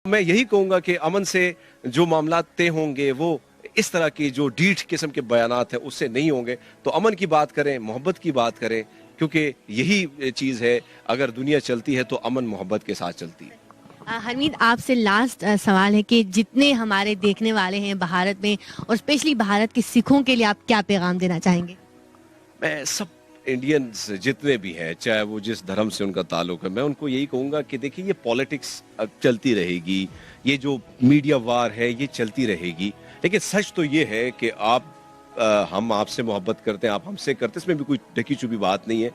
मैं यही कहूंगा कि अमन से जो मामला तय होंगे वो इस तरह की जो डीठ किस्म के बयानात हैं उससे नहीं होंगे। तो अमन की बात करें, मोहब्बत की बात करें, क्योंकि यही चीज़ है, अगर दुनिया चलती है तो अमन मोहब्बत के साथ चलती है। हरमीत, आपसे लास्ट सवाल है कि जितने हमारे देखने वाले हैं भारत में और स्पेशली भारत के सिखों के लिए आप क्या पैगाम देना चाहेंगे? मैं सब इंडियंस जितने भी हैं, चाहे वो जिस धर्म से उनका ताल्लुक है, मैं उनको यही कहूंगा कि देखिए ये पॉलिटिक्स चलती रहेगी, ये जो मीडिया वार है ये चलती रहेगी, लेकिन सच तो ये है कि हम आपसे मोहब्बत करते हैं, आप हमसे करते हैं, इसमें भी कोई ढकी छुपी बात नहीं है।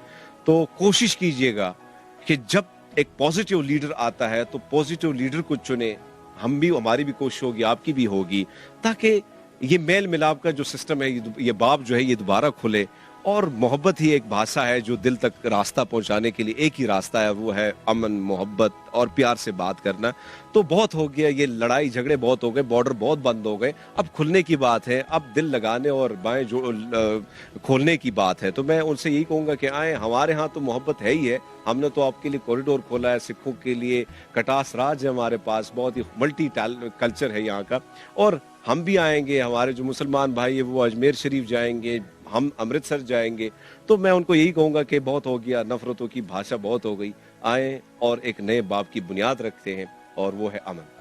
तो कोशिश कीजिएगा कि जब एक पॉजिटिव लीडर आता है तो पॉजिटिव लीडर को चुने। हमारी भी कोशिश होगी, आपकी भी होगी, ताकि ये मेल मिलाप का जो सिस्टम है, ये बाब जो है ये दोबारा खुले। और मोहब्बत ही एक भाषा है जो दिल तक रास्ता पहुंचाने के लिए एक ही रास्ता है, वो है अमन, मोहब्बत और प्यार से बात करना। तो बहुत हो गया, ये लड़ाई झगड़े बहुत हो गए, बॉर्डर बहुत बंद हो गए, अब खुलने की बात है, अब दिल लगाने और बाएं जो खोलने की बात है। तो मैं उनसे यही कहूंगा कि आए, हमारे यहाँ तो मोहब्बत है ही है। हमने तो आपके लिए कॉरिडोर खोला है, सिखों के लिए कटास राज है हमारे पास, बहुत ही मल्टी कल्चर है यहाँ का। और हम भी आएंगे, हमारे जो मुसलमान भाई है वो अजमेर शरीफ जाएंगे, हम अमृतसर जाएंगे। तो मैं उनको यही कहूंगा कि बहुत हो गया, नफरतों की भाषा बहुत हो गई, आए और एक नए बाब की बुनियाद रखते हैं और वो है अमन।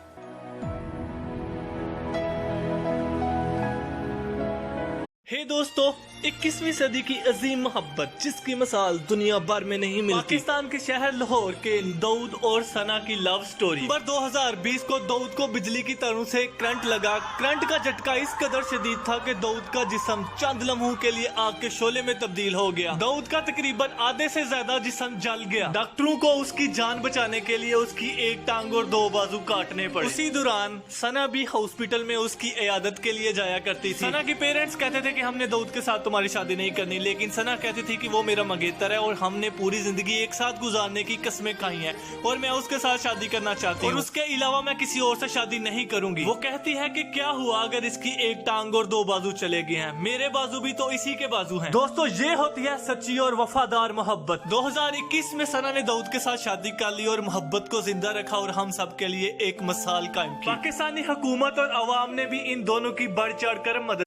हे दोस्तों, 21वीं सदी की अजीम मोहब्बत जिसकी मिसाल दुनिया भर में नहीं मिलती। पाकिस्तान के शहर लाहौर के दाऊद और सना की लव स्टोरी। पर 2020 को दाऊद को बिजली की तारों से करंट लगा। करंट का झटका इस कदर शदीद था कि दाऊद का जिस्म चंद लम्हों के लिए आग के शोले में तब्दील हो गया। दाऊद का तकरीबन आधे से ज्यादा जिस्म जल गया। डॉक्टरों को उसकी जान बचाने के लिए उसकी एक टांग और 2 बाजू काटने पड़े। उसी दौरान सना भी हॉस्पिटल में उसकी इयादत के लिए जाया करती थी। सना के पेरेंट्स कहते थे कि हमने दाऊद के साथ तुम्हारी शादी नहीं करनी, लेकिन सना कहती थी कि वो मेरा मंगेतर है और हमने पूरी जिंदगी एक साथ गुजारने की कसमें खाई हैं और मैं उसके साथ शादी करना चाहती हूँ और उसके अलावा मैं किसी और से शादी नहीं करूंगी। वो कहती है कि क्या हुआ अगर इसकी एक टांग और 2 बाजू चले गए हैं, मेरे बाजू भी तो इसी के बाजू हैं। दोस्तों, ये होती है सच्ची और वफादार मोहब्बत। 2021 में सना ने दाऊद के साथ शादी कर ली और मोहब्बत को जिंदा रखा और हम सब के लिए एक मिसाल कायम की। पाकिस्तानी हुकूमत और अवाम ने भी इन दोनों की बढ़ चढ़ कर मदद।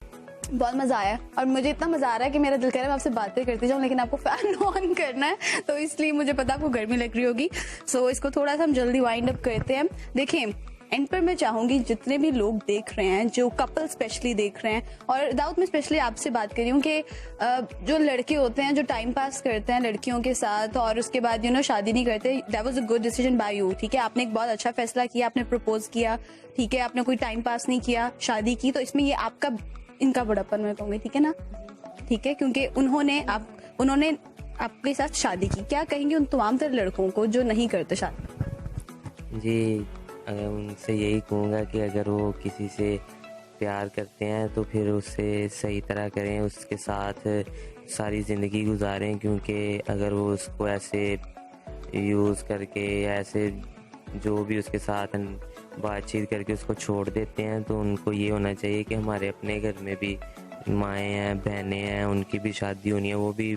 बहुत मज़ा आया और मुझे इतना मज़ा आ रहा है कि मेरा दिल कह रहा है मैं आपसे बातें करती जाऊँ, लेकिन आपको फैन ऑन करना है, तो इसलिए मुझे पता आपको गर्मी लग रही होगी। सो इसको थोड़ा सा हम जल्दी वाइंड अप करते हैं। देखिए, एंड पर मैं चाहूंगी जितने भी लोग देख रहे हैं, जो कपल स्पेशली देख रहे हैं, और दाऊद में स्पेशली आपसे बात कर रही हूँ कि जो लड़के होते हैं जो टाइम पास करते हैं लड़कियों के साथ और उसके बाद शादी नहीं करते, that was a good decision by you. ठीक है, आपने एक बहुत अच्छा फैसला किया, आपने प्रपोज किया, ठीक है, आपने कोई टाइम पास नहीं किया, शादी की। तो इसमें ये आपका इनका बड़प्पन मैं कहूंगी, ठीक है ना, ठीक है, क्योंकि उन्होंने आपके साथ शादी की। क्या कहेंगे उन तमाम तरह लड़कों को जो नहीं करते शादी? जी, अगर उनसे यही कहूँगा कि अगर वो किसी से प्यार करते हैं तो फिर उससे सही तरह करें, उसके साथ सारी ज़िंदगी गुजारें, क्योंकि अगर वो उसको ऐसे यूज़ करके या ऐसे जो भी उसके साथ बातचीत करके उसको छोड़ देते हैं, तो उनको ये होना चाहिए कि हमारे अपने घर में भी माएँ हैं, बहनें हैं, उनकी भी शादी होनी है, वो भी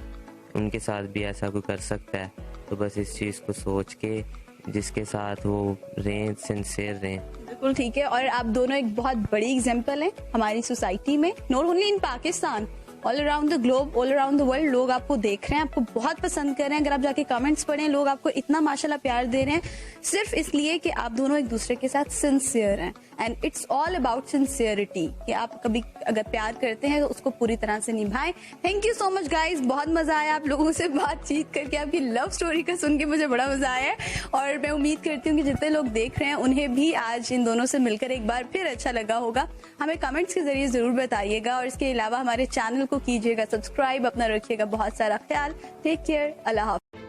उनके साथ भी ऐसा कोई कर सकता है। तो बस इस चीज़ को सोच के जिसके साथ वो रहें, सिंसियर रहें। बिल्कुल ठीक है, और आप दोनों एक बहुत बड़ी एग्जाम्पल हैं हमारी सोसाइटी में, not only in Pakistan, all around the globe, all around the world. लोग आपको देख रहे हैं, आपको बहुत पसंद कर रहे हैं। अगर आप जाके कमेंट्स पढ़ें, लोग आपको इतना माशाल्लाह प्यार दे रहे हैं सिर्फ इसलिए कि आप दोनों एक दूसरे के साथ सिंसियर हैं। And it's all about sincerity, कि आप कभी अगर प्यार करते हैं तो उसको पूरी तरह से निभाएं। Thank you so much guys, बहुत मजा आया आप लोगों से बातचीत करके, आपकी लव स्टोरी का सुन के मुझे बड़ा मजा आया है। और मैं उम्मीद करती हूँ कि जितने लोग देख रहे हैं उन्हें भी आज इन दोनों से मिलकर एक बार फिर अच्छा लगा होगा। हमें कमेंट्स के जरिए जरूर बताइएगा और इसके अलावा हमारे चैनल को कीजिएगा सब्सक्राइब। अपना रखिएगा बहुत सारा ख्याल। टेक केयर, अल्लाह हाफ़िज़।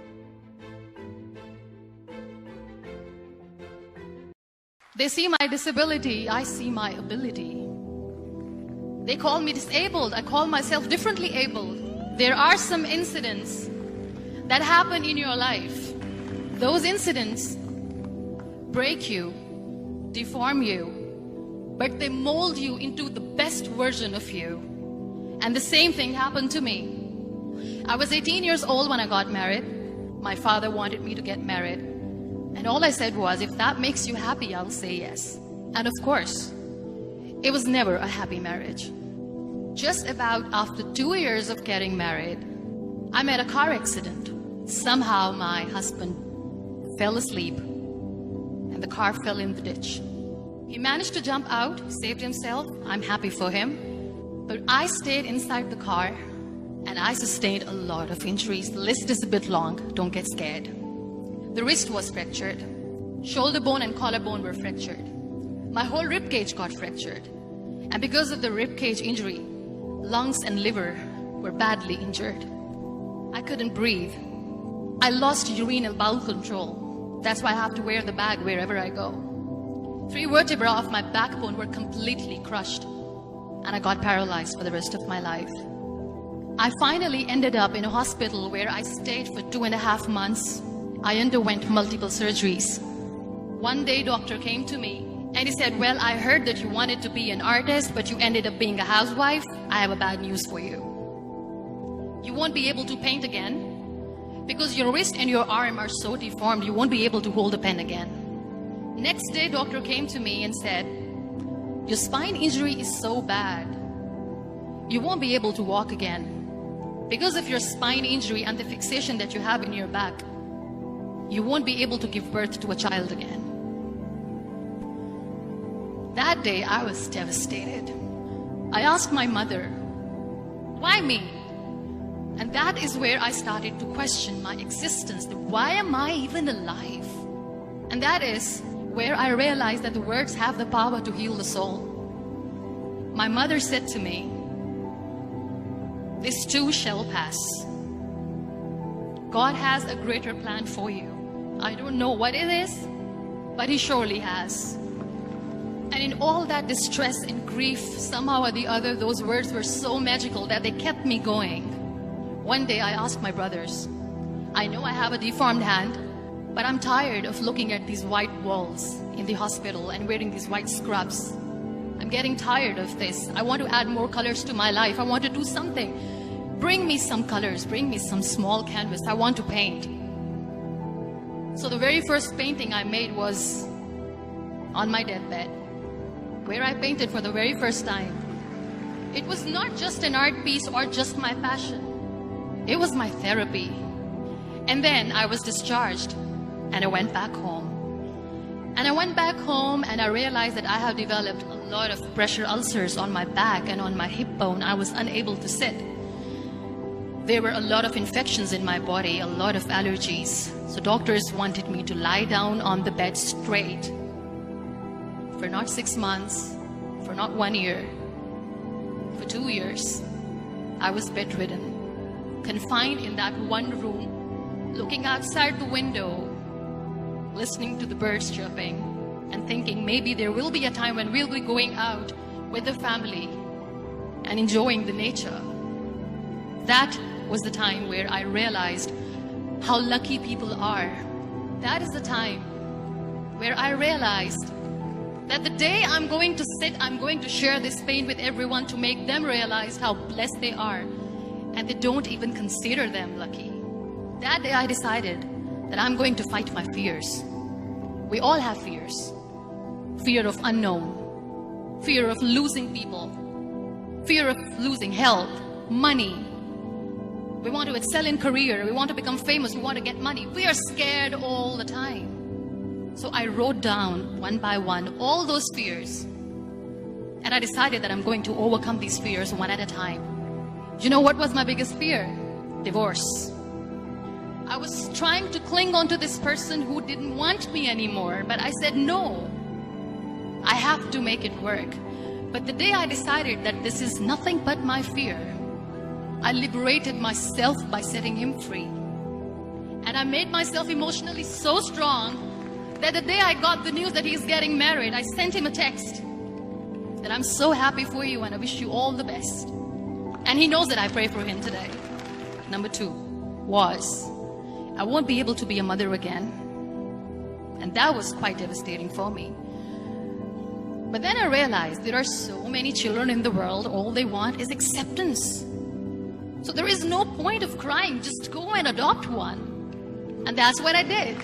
They see my disability, I see my ability. They call me disabled, I call myself differently abled. There are some incidents that happen in your life. Those incidents break you, deform you, but they mold you into the best version of you. And the same thing happened to me. I was 18 years old when I got married. My father wanted me to get married. And all I said was, if that makes you happy, I'll say yes. And of course, it was never a happy marriage. Just about after 2 years of getting married, I met a car accident. Somehow my husband fell asleep and the car fell in the ditch. He managed to jump out, saved himself. I'm happy for him. But I stayed inside the car and I sustained a lot of injuries. The list is a bit long, don't get scared. The wrist was fractured. Shoulder bone and collarbone were fractured. My whole rib cage got fractured. And because of the rib cage injury, lungs and liver were badly injured. I couldn't breathe. I lost urine and bowel control. That's why I have to wear the bag wherever I go. 3 vertebrae of my backbone were completely crushed, and I got paralyzed for the rest of my life. I finally ended up in a hospital where I stayed for 2.5 months. I underwent multiple surgeries. One day, doctor came to me and he said, well, I heard that you wanted to be an artist, but you ended up being a housewife. I have a bad news for you. You won't be able to paint again because your wrist and your arm are so deformed, you won't be able to hold a pen again. Next day, doctor came to me and said, your spine injury is so bad, you won't be able to walk again. Because of your spine injury and the fixation that you have in your back, you won't be able to give birth to a child again. That day, I was devastated. I asked my mother, why me? And that is where I started to question my existence. Why am I even alive? And that is where I realized that the words have the power to heal the soul. My mother said to me, this too shall pass. God has a greater plan for you. I don't know what it is, but He surely has. And in all that distress and grief, somehow or the other, those words were so magical that they kept me going. One day I asked my brothers, I know I have a deformed hand, but I'm tired of looking at these white walls in the hospital and wearing these white scrubs. I'm getting tired of this. I want to add more colors to my life. I want to do something. Bring me some colors. Bring me some small canvas. I want to paint. So the very first painting I made was on my deathbed, where I painted for the very first time. It was not just an art piece or just my passion. It was my therapy. And then I was discharged and I went back home. And I went back home and I realized that I have developed a lot of pressure ulcers on my back and on my hip bone. I was unable to sit. There were a lot of infections in my body, a lot of allergies. So doctors wanted me to lie down on the bed straight for not 6 months, for not 1 year, for 2 years. I was bedridden, confined in that one room, looking outside the window, listening to the birds chirping and thinking maybe there will be a time when we'll be going out with the family and enjoying the nature. That was the time where I realized how lucky people are. That is the time where I realized that the day I'm going to sit, I'm going to share this pain with everyone to make them realize how blessed they are, and they don't even consider them lucky. That day I decided that I'm going to fight my fears. We all have fears. Fear of unknown, fear of losing people, fear of losing health, money. We want to excel in career, we want to become famous, we want to get money. We are scared all the time. So I wrote down one by one all those fears. And I decided that I'm going to overcome these fears one at a time. You know what was my biggest fear? Divorce. I was trying to cling on to this person who didn't want me anymore, but I said no. I have to make it work. But the day I decided that this is nothing but my fear, I liberated myself by setting him free. And I made myself emotionally so strong that the day I got the news that he's getting married, I sent him a text that I'm so happy for you and I wish you all the best. And he knows that I pray for him today. Number 2 was, I won't be able to be a mother again. And that was quite devastating for me. But then I realized there are so many children in the world, all they want is acceptance. So there is no point of crying, just go and adopt one. And that's what I did.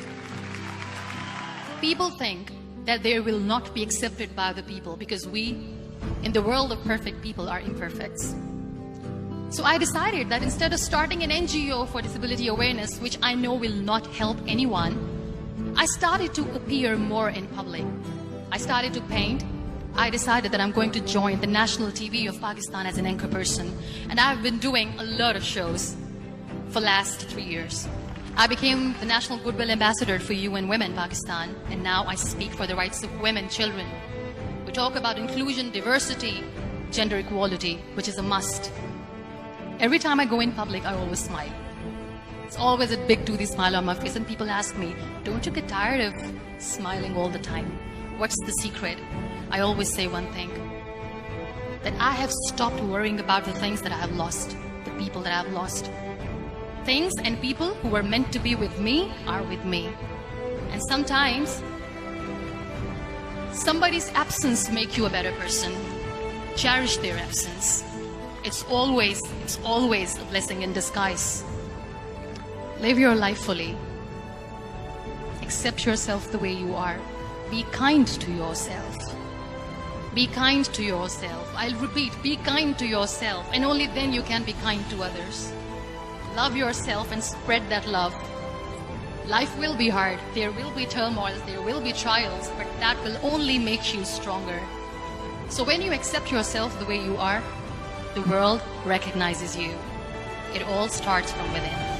people think that they will not be accepted by the people because we, in the world of perfect people, are imperfects. So I decided that instead of starting an NGO for disability awareness, which I know will not help anyone, I started to appear more in public. I started to paint. I decided that I'm going to join the national TV of Pakistan as an anchor person. And I've been doing a lot of shows for the last 3 years. I became the National Goodwill Ambassador for UN Women Pakistan, and now I speak for the rights of women, children. We talk about inclusion, diversity, gender equality, which is a must. Every time I go in public, I always smile. It's always a big toothy smile on my face, and people ask me, don't you get tired of smiling all the time? What's the secret? I always say one thing, that I have stopped worrying about the things that I have lost, the people that I have lost. Things and people who were meant to be with me are with me. And sometimes, somebody's absence makes you a better person. Cherish their absence. It's always a blessing in disguise. Live your life fully. Accept yourself the way you are. Be kind to yourself. Be kind to yourself. I'll repeat, be kind to yourself, and only then you can be kind to others. Love yourself and spread that love. Life will be hard. There will be turmoils, there will be trials, but that will only make you stronger. So when you accept yourself the way you are, the world recognizes you. It all starts from within.